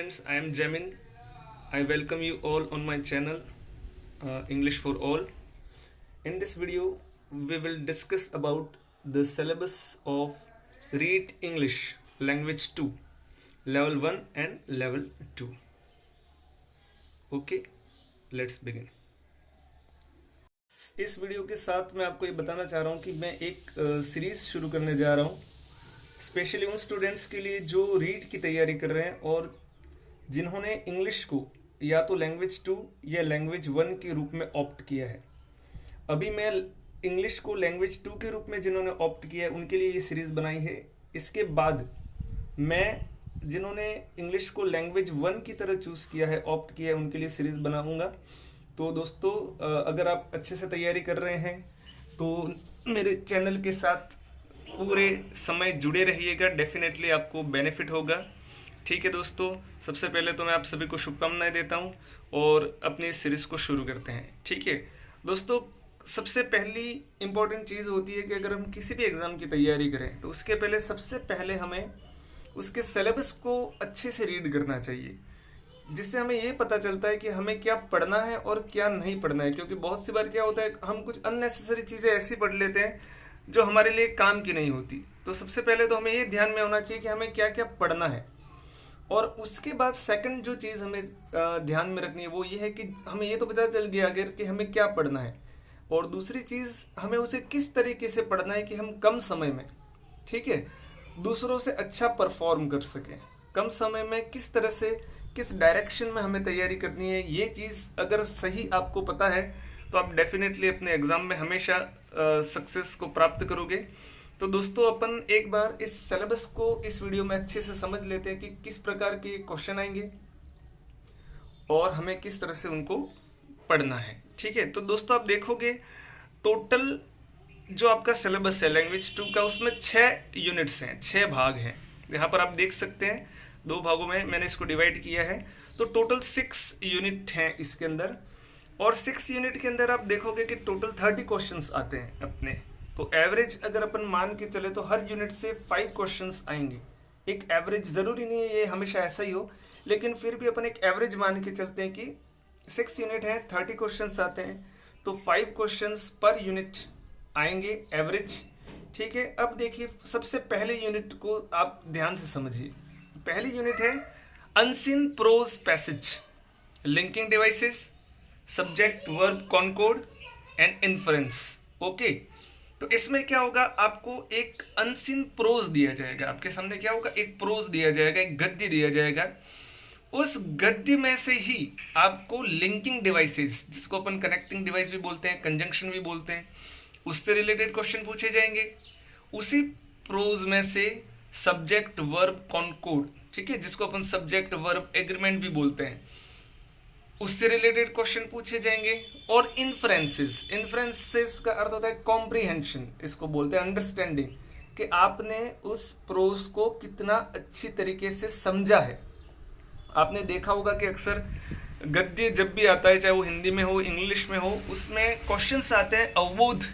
friends, I am Jamin. I welcome you all on my channel English for All. In this video, we will discuss about the syllabus of Read English Language 2, Level 1 and Level 2. Okay, let's begin. इस video के साथ मैं आपको ये बताना चाह रहा हूँ कि मैं एक सीरीज़ शुरू करने जा रहा हूँ स्पेशली उन स्टूडेंट्स के लिए जो रीड की तैयारी कर रहे हैं और जिन्होंने इंग्लिश को या तो लैंग्वेज 2 या लैंग्वेज 1 के रूप में ऑप्ट किया है। अभी मैं इंग्लिश को लैंग्वेज 2 के रूप में जिन्होंने ऑप्ट किया है उनके लिए ये सीरीज़ बनाई है। इसके बाद मैं जिन्होंने इंग्लिश को लैंग्वेज 1 की तरह चूज़ किया है, ऑप्ट किया है, उनके लिए सीरीज़ बनाऊंगा। तो दोस्तों, अगर आप अच्छे से तैयारी कर रहे हैं तो मेरे चैनल के साथ पूरे समय जुड़े रहिएगा, डेफिनेटली आपको बेनिफिट होगा। ठीक है दोस्तों, सबसे पहले तो मैं आप सभी को शुभकामनाएं देता हूं और अपनी इस सीरीज़ को शुरू करते हैं। ठीक है दोस्तों, सबसे पहली इम्पोर्टेंट चीज़ होती है कि अगर हम किसी भी एग्ज़ाम की तैयारी करें तो उसके पहले सबसे पहले हमें उसके सिलेबस को अच्छे से रीड करना चाहिए, जिससे हमें ये पता चलता है कि हमें क्या पढ़ना है और क्या नहीं पढ़ना है। क्योंकि बहुत सी बार क्या होता है, हम कुछ अननेसेसरी चीज़ें ऐसी पढ़ लेते हैं जो हमारे लिए काम की नहीं होती। तो सबसे पहले तो हमें ये ध्यान में होना चाहिए कि हमें क्या क्या पढ़ना है। और उसके बाद सेकंड जो चीज़ हमें ध्यान में रखनी है वो ये है कि हमें ये तो पता चल गया अगर कि हमें क्या पढ़ना है, और दूसरी चीज़ हमें उसे किस तरीके से पढ़ना है कि हम कम समय में, ठीक है, दूसरों से अच्छा परफॉर्म कर सकें। कम समय में किस तरह से, किस डायरेक्शन में हमें तैयारी करनी है, ये चीज़ अगर सही आपको पता है तो आप डेफिनेटली अपने एग्ज़ाम में हमेशा सक्सेस को प्राप्त करोगे। तो दोस्तों, अपन एक बार इस सिलेबस को इस वीडियो में अच्छे से समझ लेते हैं कि किस प्रकार के क्वेश्चन आएंगे और हमें किस तरह से उनको पढ़ना है। ठीक है, तो दोस्तों आप देखोगे टोटल जो आपका सिलेबस है लैंग्वेज 2 का, उसमें 6 यूनिट्स हैं, 6 भाग हैं। यहाँ पर आप देख सकते हैं 2 भागों में मैंने इसको डिवाइड किया है। तो टोटल 6 यूनिट हैं इसके अंदर, और 6 यूनिट के अंदर आप देखोगे कि टोटल 30 क्वेश्चंस आते हैं अपने। तो एवरेज अगर अपन मान के चले तो हर यूनिट से 5 क्वेश्चंस आएंगे। एक एवरेज, ज़रूरी नहीं है ये हमेशा ऐसा ही हो, लेकिन फिर भी अपन एक एवरेज मान के चलते हैं कि 6 यूनिट है, 30 क्वेश्चंस आते हैं, तो 5 क्वेश्चंस पर यूनिट आएंगे एवरेज। ठीक है, अब देखिए सबसे पहले यूनिट को आप ध्यान से समझिए। पहली यूनिट है unseen prose passage, linking devices, subject verb concord and inference. Okay, तो इसमें क्या होगा, आपको एक अनसीन प्रोज दिया जाएगा, आपके सामने क्या होगा, एक प्रोज दिया जाएगा, एक गद्य दिया जाएगा। उस गद्य में से ही आपको लिंकिंग डिवाइसेस, जिसको अपन कनेक्टिंग डिवाइस भी बोलते हैं, कंजंक्शन भी बोलते हैं, उससे रिलेटेड क्वेश्चन पूछे जाएंगे। उसी प्रोज में से सब्जेक्ट वर्ब कॉनकोड, ठीक है, जिसको अपन सब्जेक्ट वर्ब एग्रीमेंट भी बोलते हैं, उससे रिलेटेड क्वेश्चन पूछे जाएंगे। और इन्फ्रेंसेस, इन्फ्रेंसेस का अर्थ होता है कॉम्प्रीहेंशन, इसको बोलते हैं अंडरस्टैंडिंग, कि आपने उस प्रोज को कितना अच्छी तरीके से समझा है। आपने देखा होगा कि अक्सर गद्य जब भी आता है, चाहे वो हिंदी में हो, इंग्लिश में हो, उसमें क्वेश्चंस आते हैं अवबोध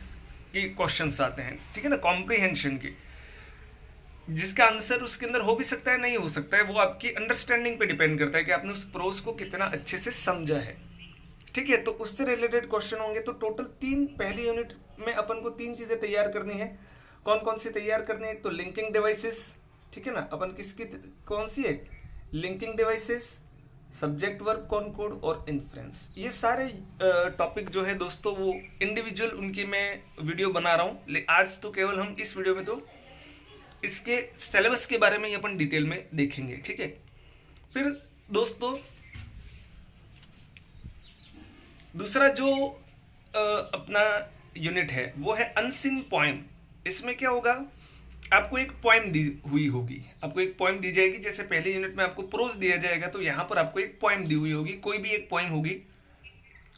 के क्वेश्चंस आते हैं, ठीक है ना, कॉम्प्रीहेंशन के, जिसका आंसर उसके अंदर हो भी सकता है, नहीं हो सकता है, वो आपकी अंडरस्टैंडिंग पे डिपेंड करता है कि आपने उस प्रोज को कितना अच्छे से समझा है। ठीक है, तो उससे रिलेटेड क्वेश्चन होंगे। तो टोटल 3, पहली यूनिट में अपन को 3 चीज़ें तैयार करनी है। कौन कौन सी तैयार करनी है, तो लिंकिंग डिवाइसेस, ठीक है ना, अपन किसकी कौन सी है, लिंकिंग डिवाइसेस, सब्जेक्ट वर्ब कॉनकोड और इन्फ्रेंस। ये सारे टॉपिक जो है दोस्तों वो इंडिविजुअल उनकी मैं वीडियो बना रहा हूँ। आज तो केवल हम इस वीडियो में तो इसके सिलेबस के बारे में अपन डिटेल में देखेंगे। ठीक है, फिर दोस्तों दूसरा जो अपना यूनिट है वो है अनसीन पोएम। इसमें क्या होगा, आपको एक पोएम दी हुई होगी, आपको एक पोएम दी जाएगी। जैसे पहले यूनिट में आपको प्रोज दिया जाएगा, तो यहाँ पर आपको एक पोएम दी हुई होगी, कोई भी एक पोएम होगी,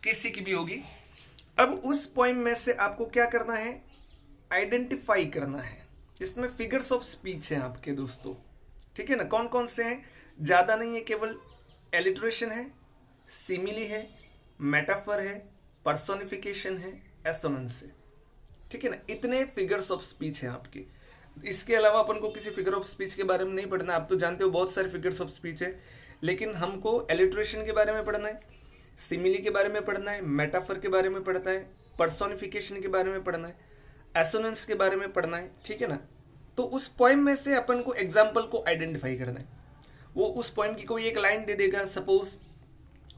किसी की भी होगी। अब उस पोएम में से आपको क्या करना है, आइडेंटिफाई करना है। इसमें फिगर्स ऑफ स्पीच हैं आपके दोस्तों, ठीक है ना, कौन कौन से हैं, ज़्यादा नहीं है, केवल एलिट्रेशन है, सिमिली है, मेटाफर है, पर्सोनिफिकेशन है, एसोनेंस है, ठीक है ना। इतने फिगर्स ऑफ स्पीच हैं आपके। इसके अलावा अपन को किसी फिगर ऑफ स्पीच के बारे में नहीं पढ़ना, आप तो जानते हो बहुत सारे फिगर्स ऑफ स्पीच है। लेकिन हमको एलिट्रेशन के बारे में पढ़ना है, सिमिली के बारे में पढ़ना है, मेटाफर के बारे में पढ़ना है, पर्सोनिफिकेशन के बारे में पढ़ना है, एसोनेंस के बारे में पढ़ना है, ठीक है ना। तो उस पोएम में से अपन को एग्जाम्पल को आइडेंटिफाई करना है। वो उस पोएम की कोई एक लाइन दे देगा सपोज,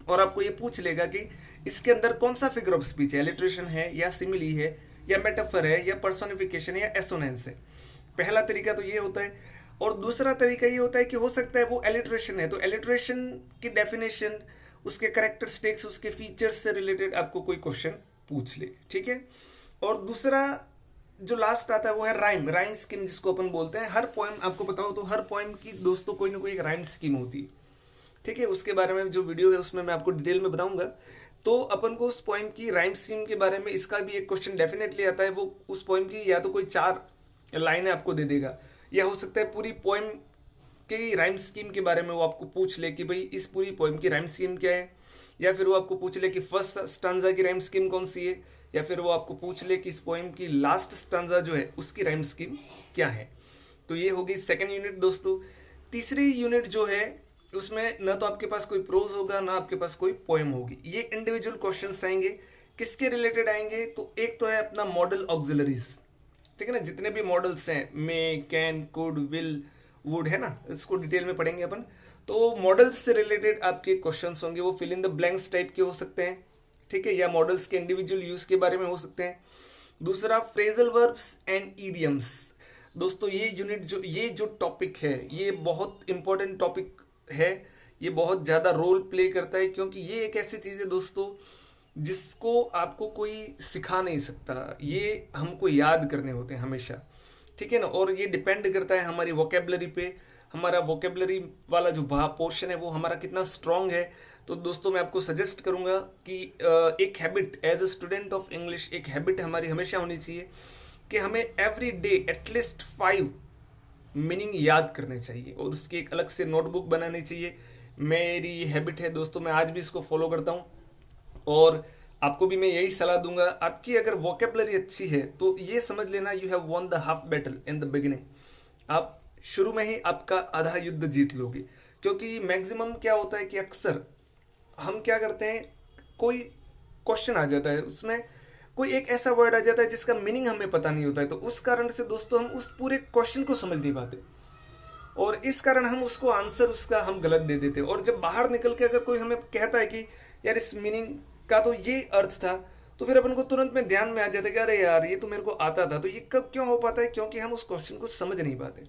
और आपको ये पूछ लेगा कि इसके अंदर कौन सा फिगर ऑफ स्पीच है, एलिट्रेशन है या सिमिली है या मेटाफर है या पर्सोनिफिकेशन है या एसोनेंस है। पहला तरीका तो ये होता है। और दूसरा तरीका ये होता है कि हो सकता है वो एलिट्रेशन है, तो एलिट्रेशन की डेफिनेशन, उसके कैरेक्टरिस्टिक्स, उसके फीचर्स से रिलेटेड आपको कोई क्वेश्चन पूछ ले, ठीक है। और दूसरा जो लास्ट आता है वो है राइम स्कीम, जिसको अपन बोलते हैं। हर पोएम, आपको पता हो तो हर पोएम की दोस्तों कोई ना कोई एक राइम स्कीम होती है, ठीक है। उसके बारे में जो वीडियो है उसमें मैं आपको डिटेल में बताऊंगा। तो अपन को उस पोएम की राइम स्कीम के बारे में इसका भी एक क्वेश्चन डेफिनेटली आता है। वो उस पोएम की या तो कोई 4 लाइनें आपको दे देगा, या हो सकता है पूरी पोएम की राइम स्कीम के बारे में वो आपको पूछ ले कि भाई इस पूरी पोएम की राइम स्कीम क्या है, या फिर वो आपको पूछ ले कि फर्स्ट स्टांजा की राइम स्कीम कौन सी है, या फिर वो आपको पूछ ले कि इस पोएम की लास्ट स्टांजा जो है उसकी राइम स्कीम क्या है। तो ये होगी सेकंड यूनिट दोस्तों। तीसरी यूनिट जो है उसमें ना तो आपके पास कोई प्रोज होगा ना आपके पास कोई पोएम होगी, ये इंडिविजुअल क्वेश्चंस आएंगे। किसके रिलेटेड आएंगे, तो एक तो है अपना मॉडल ऑक्सिलरीज, ठीक है ना। जितने भी मॉडल्स हैं, मे, कैन, कुड, विल, वुड, है ना, इसको डिटेल में पढ़ेंगे अपन। तो मॉडल्स से रिलेटेड आपके क्वेश्चंस होंगे, वो fill in the blanks type के हो सकते हैं, ठीक है, या मॉडल्स के इंडिविजुअल यूज के बारे में हो सकते हैं। दूसरा फ्रेजल वर्ब्स एंड ईडियम्स। दोस्तों ये जो टॉपिक है ये बहुत इंपॉर्टेंट टॉपिक है, ये बहुत ज़्यादा रोल प्ले करता है, क्योंकि ये एक ऐसी चीज़ है दोस्तों जिसको आपको कोई सिखा नहीं सकता, ये हमको याद करने होते हैं हमेशा, ठीक है ना। और ये डिपेंड करता है हमारी वोकेबलरी पे, हमारा वोकेबलरी वाला जो पोर्शन है वो हमारा कितना स्ट्रांग है। तो दोस्तों मैं आपको सजेस्ट करूंगा कि एक habit as a student of English, एक हैबिट हमारी हमेशा होनी चाहिए कि हमें एवरी डे एटलीस्ट 5 मीनिंग याद करने चाहिए, और उसकी एक अलग से नोटबुक बनानी चाहिए। मेरी हैबिट है दोस्तों, मैं आज भी इसको फॉलो करता हूँ, और आपको भी मैं यही सलाह दूंगा। आपकी अगर वोकेबलरी अच्छी है तो ये समझ लेना you have won the half battle in the beginning. आप शुरू में ही आपका आधा युद्ध जीत लोगे, क्योंकि मैक्सिमम क्या होता है कि अक्सर हम क्या करते हैं, कोई क्वेश्चन आ जाता है, उसमें कोई एक ऐसा वर्ड आ जाता है जिसका मीनिंग हमें पता नहीं होता है, तो उस कारण से दोस्तों हम उस पूरे क्वेश्चन को समझ नहीं पाते, और इस कारण हम उसको आंसर उसका हम गलत दे देते हैं। और जब बाहर निकल के अगर कोई हमें कहता है कि यार इस मीनिंग का तो ये अर्थ था, तो फिर अपन को तुरंत में ध्यान में आ जाता है कि अरे यार ये तो मेरे को आता था। तो ये कब क्यों हो पाता है, क्योंकि हम उस क्वेश्चन को समझ नहीं पाते।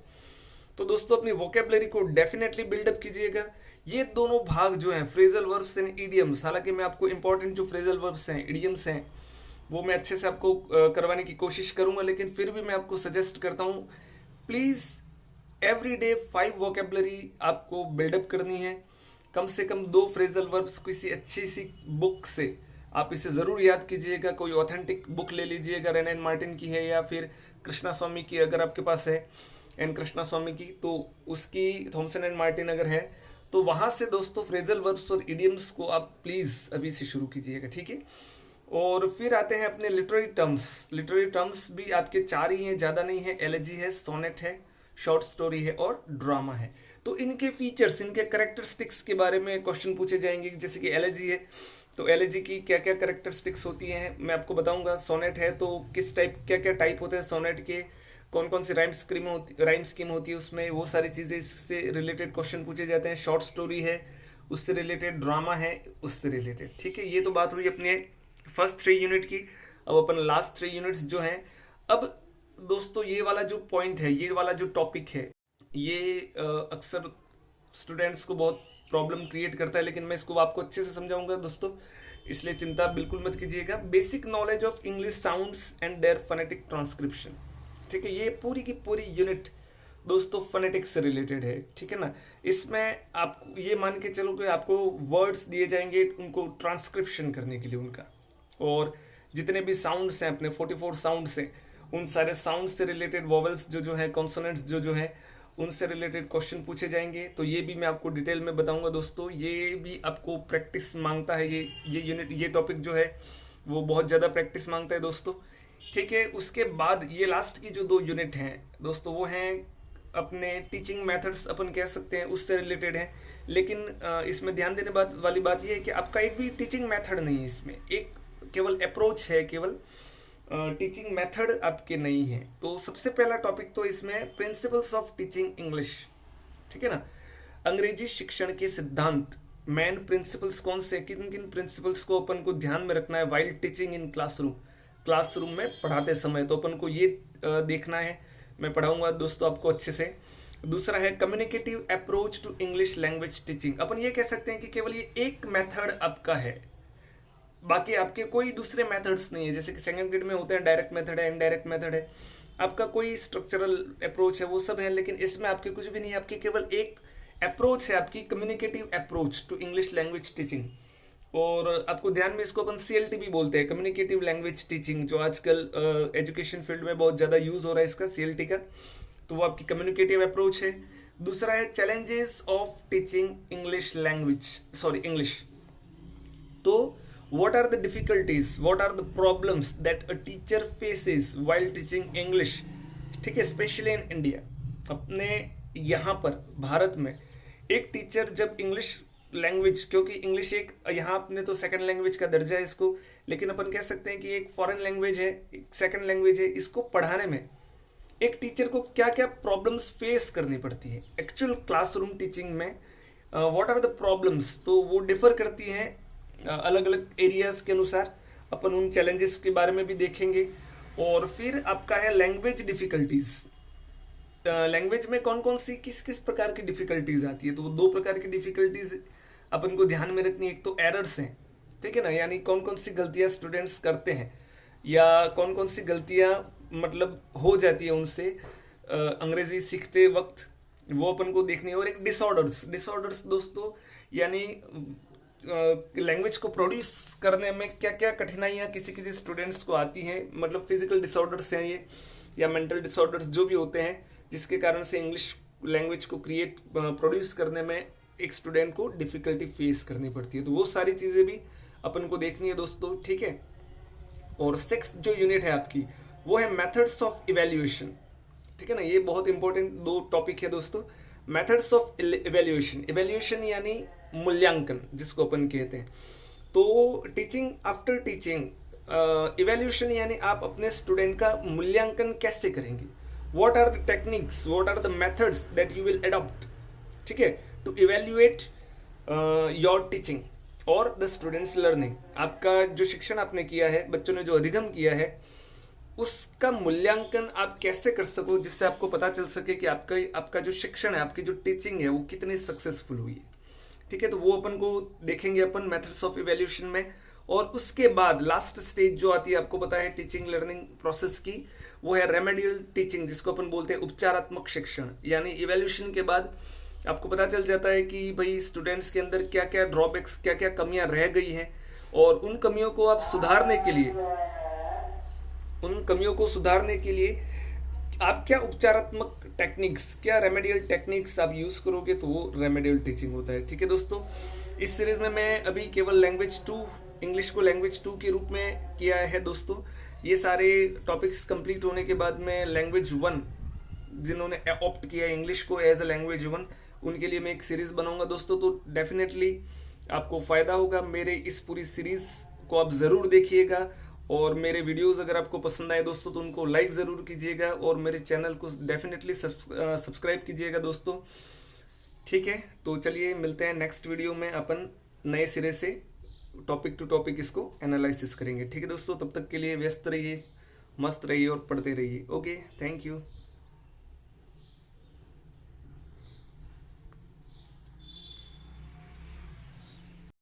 तो दोस्तों अपनी वोकेबलरी को डेफिनेटली बिल्डअप कीजिएगा। ये दोनों भाग जो हैं, फ्रेजल वर्ब्स एंड इडियम्स, हालांकि मैं आपको इंपॉर्टेंट जो फ्रेजल वर्ब्स हैं, इडियम्स हैं, वो मैं अच्छे से आपको करवाने की कोशिश करूंगा, लेकिन फिर भी मैं आपको सजेस्ट करता हूँ प्लीज़ एवरी डे 5 वोकेबलरी आपको बिल्डअप करनी है। कम से कम 2 फ्रेजल वर्ब्स किसी अच्छी सी बुक से आप इसे ज़रूर याद कीजिएगा। कोई ऑथेंटिक बुक ले लीजिएगा, रेन एंड मार्टिन की है या फिर कृष्णा स्वामी की अगर आपके पास है, एन कृष्णा स्वामी की, तो उसकी थॉमसन एंड मार्टिन अगर है तो वहाँ से दोस्तों फ्रेजल वर्ब्स और इडियम्स को आप प्लीज़ अभी से शुरू कीजिएगा, ठीक है। और फिर आते हैं अपने लिटरेरी टर्म्स। लिटरेरी टर्म्स भी आपके 4 ही हैं, ज़्यादा नहीं है। एलेजी है, सोनेट है, शॉर्ट स्टोरी है और ड्रामा है। तो इनके फीचर्स, इनके करेक्टरिस्टिक्स के बारे में क्वेश्चन पूछे जाएंगे। जैसे कि एलेजी है तो एलेजी की क्या क्या करेक्टरिस्टिक्स होती हैं मैं आपको बताऊंगा। सोनेट है तो किस टाइप, क्या क्या टाइप होते हैं सोनेट के, कौन कौन सी राइम स्कीम होती है उसमें, वो सारी चीज़ें इससे रिलेटेड क्वेश्चन पूछे जाते हैं। शॉर्ट स्टोरी है उससे रिलेटेड, ड्रामा है उससे रिलेटेड, ठीक है। ये तो बात हुई अपने फर्स्ट 3 यूनिट की। अब अपन लास्ट 3 यूनिट्स जो हैं, अब दोस्तों ये वाला जो पॉइंट है, ये वाला जो टॉपिक है, ये अक्सर स्टूडेंट्स को बहुत प्रॉब्लम क्रिएट करता है, लेकिन मैं इसको आपको अच्छे से समझाऊंगा दोस्तों, इसलिए चिंता बिल्कुल मत कीजिएगा। Basic knowledge of English sounds and their phonetic transcription, ठीक है। ये पूरी की पूरी यूनिट दोस्तों फोनेटिक्स से रिलेटेड है, ठीक है ना। इसमें आपको ये मान के चलो कि आपको वर्ड्स दिए जाएंगे उनको ट्रांसक्रिप्शन करने के लिए उनका, और जितने भी साउंड्स हैं अपने 44 साउंड्स हैं, उन सारे साउंड्स से रिलेटेड वोवेल्स जो हैं, कॉन्सोनेंट्स जो हैं, उनसे रिलेटेड क्वेश्चन पूछे जाएंगे। तो ये भी मैं आपको डिटेल में बताऊंगा दोस्तों। ये भी आपको प्रैक्टिस मांगता है, ये यूनिट, ये टॉपिक जो है वो बहुत ज़्यादा प्रैक्टिस मांगता है दोस्तों, ठीक है। उसके बाद ये लास्ट की जो 2 यूनिट हैं दोस्तों, वो हैं अपने टीचिंग मेथड्स अपन कह सकते हैं उससे रिलेटेड है, लेकिन इसमें ध्यान देने वाली बात यह है कि आपका एक भी टीचिंग मेथड नहीं है, इसमें एक केवल अप्रोच है, केवल टीचिंग मेथड आपके नहीं है। तो सबसे पहला टॉपिक तो इसमें प्रिंसिपल्स ऑफ टीचिंग इंग्लिश, ठीक है ना। अंग्रेजी शिक्षण के सिद्धांत, मेन प्रिंसिपल्स कौन से, किन किन प्रिंसिपल्स को अपन को ध्यान में रखना है वाइल टीचिंग इन क्लासरूम में पढ़ाते समय, तो अपन को ये देखना है। मैं पढ़ाऊंगा दोस्तों आपको अच्छे से। दूसरा है communicative approach to English language teaching. अपन ये कह सकते हैं कि केवल ये एक मेथड आपका है, बाकी आपके कोई दूसरे मेथड्स नहीं है। जैसे कि सेकंड ग्रेड में होते हैं डायरेक्ट मेथड है, इनडायरेक्ट मेथड है, आपका कोई स्ट्रक्चरल अप्रोच है, वो सब है, लेकिन इसमें आपके कुछ भी नहीं है। आपकी केवल एक अप्रोच है, आपकी communicative approach to English language teaching. और आपको ध्यान में इसको अपन CLT भी बोलते हैं, कम्युनिकेटिव लैंग्वेज टीचिंग, जो आजकल एजुकेशन फील्ड में बहुत ज़्यादा यूज़ हो रहा है इसका, CLT का। तो वो आपकी कम्युनिकेटिव अप्रोच है। दूसरा है चैलेंजेस ऑफ टीचिंग इंग्लिश। तो what are the difficulties, what are the problems that a teacher faces while teaching English, ठीक है, स्पेशली इन इंडिया। अपने यहाँ पर भारत में एक टीचर जब इंग्लिश लैंग्वेज, क्योंकि इंग्लिश एक यहाँ अपने तो सेकंड लैंग्वेज का दर्जा है इसको, लेकिन अपन कह सकते हैं कि एक फॉरेन लैंग्वेज है, एक सेकंड लैंग्वेज है, इसको पढ़ाने में एक टीचर को क्या क्या प्रॉब्लम्स फेस करनी पड़ती है एक्चुअल क्लासरूम टीचिंग में। व्हाट आर द प्रॉब्लम्स, तो वो डिफर करती हैं अलग अलग एरियाज़ के अनुसार। अपन उन चैलेंजेस के बारे में भी देखेंगे। और फिर आपका है लैंग्वेज डिफ़िकल्टीज़। लैंग्वेज में कौन कौन सी किस किस प्रकार की डिफ़िकल्टीज़ आती है, तो वो 2 प्रकार की डिफ़िकल्टीज़ अपन को ध्यान में रखनी है। एक तो एरर्स हैं, ठीक है ना, यानी कौन कौन सी गलतियाँ स्टूडेंट्स करते हैं या कौन कौन सी गलतियाँ मतलब हो जाती है उनसे अंग्रेज़ी सीखते वक्त, वो अपन को देखनी है। और एक डिसऑर्डर्स दोस्तों, यानी लैंग्वेज को प्रोड्यूस करने में क्या क्या कठिनाइयाँ किसी किसी स्टूडेंट्स को आती हैं, मतलब फिजिकल डिसऑर्डर्स हैं ये, या मेंटल डिसऑर्डर्स जो भी होते हैं, जिसके कारण से इंग्लिश लैंग्वेज को प्रोड्यूस करने में एक स्टूडेंट को डिफ़िकल्टी फेस करनी पड़ती है। तो वो सारी चीज़ें भी अपन को देखनी है दोस्तों, ठीक है। और 6th जो यूनिट है आपकी, वो है मेथड्स ऑफ इवेल्यूएशन, ठीक है ना। ये बहुत इंपॉर्टेंट 2 टॉपिक है दोस्तों। मेथड्स ऑफ इवेल्यूएशन यानी मूल्यांकन जिसको अपन कहते हैं। तो टीचिंग आफ्टर टीचिंग इवेल्यूशन यानी आप अपने स्टूडेंट का मूल्यांकन कैसे करेंगे, what are the techniques, what are the methods that you will adopt, ठीक है, टू इवेल्युएट योर टीचिंग और द स्टूडेंट्स लर्निंग। आपका जो शिक्षण आपने किया है, बच्चों ने जो अधिगम किया है, उसका मूल्यांकन आप कैसे कर सको, जिससे आपको पता चल सके कि आपका जो शिक्षण है, आपकी जो टीचिंग है, वो कितनी सक्सेसफुल हुई है, ठीक है। तो वो अपन को देखेंगे अपन मेथड्स ऑफ इवेल्यूशन में। और उसके बाद लास्ट स्टेज जो आती है, आपको पता है टीचिंग लर्निंग प्रोसेस की, वो है रेमेडियल टीचिंग, जिसको अपन बोलते हैं उपचारात्मक शिक्षण। यानी इवेल्यूशन के बाद आपको पता चल जाता है कि भाई स्टूडेंट्स के अंदर क्या क्या ड्रॉबैक्स, क्या क्या कमियां रह गई हैं, और उन कमियों को आप सुधारने के लिए आप क्या उपचारात्मक टेक्निक्स, क्या रेमेडियल टेक्निक्स आप यूज़ करोगे, तो वो रेमेडियल टीचिंग होता है, ठीक है दोस्तों। इस सीरीज़ में मैं अभी केवल लैंग्वेज 2, इंग्लिश को लैंग्वेज 2 के रूप में किया है दोस्तों। ये सारे टॉपिक्स कंप्लीट होने के बाद में लैंग्वेज 1 जिन्होंने ऑप्ट किया है इंग्लिश को एज अ लैंग्वेज 1, उनके लिए मैं एक सीरीज़ बनाऊंगा दोस्तों। तो डेफिनेटली आपको फ़ायदा होगा। मेरे इस पूरी सीरीज़ को आप ज़रूर देखिएगा, और मेरे वीडियोस अगर आपको पसंद आए दोस्तों तो उनको लाइक ज़रूर कीजिएगा, और मेरे चैनल को डेफिनेटली सब्सक्राइब कीजिएगा दोस्तों, ठीक है। तो चलिए मिलते हैं नेक्स्ट वीडियो में, अपन नए सिरे से टॉपिक टू टॉपिक इसको एनालिसिस करेंगे, ठीक है दोस्तों। तब तक के लिए व्यस्त रहिए, मस्त रहिए और पढ़ते रहिए। Okay, thank you.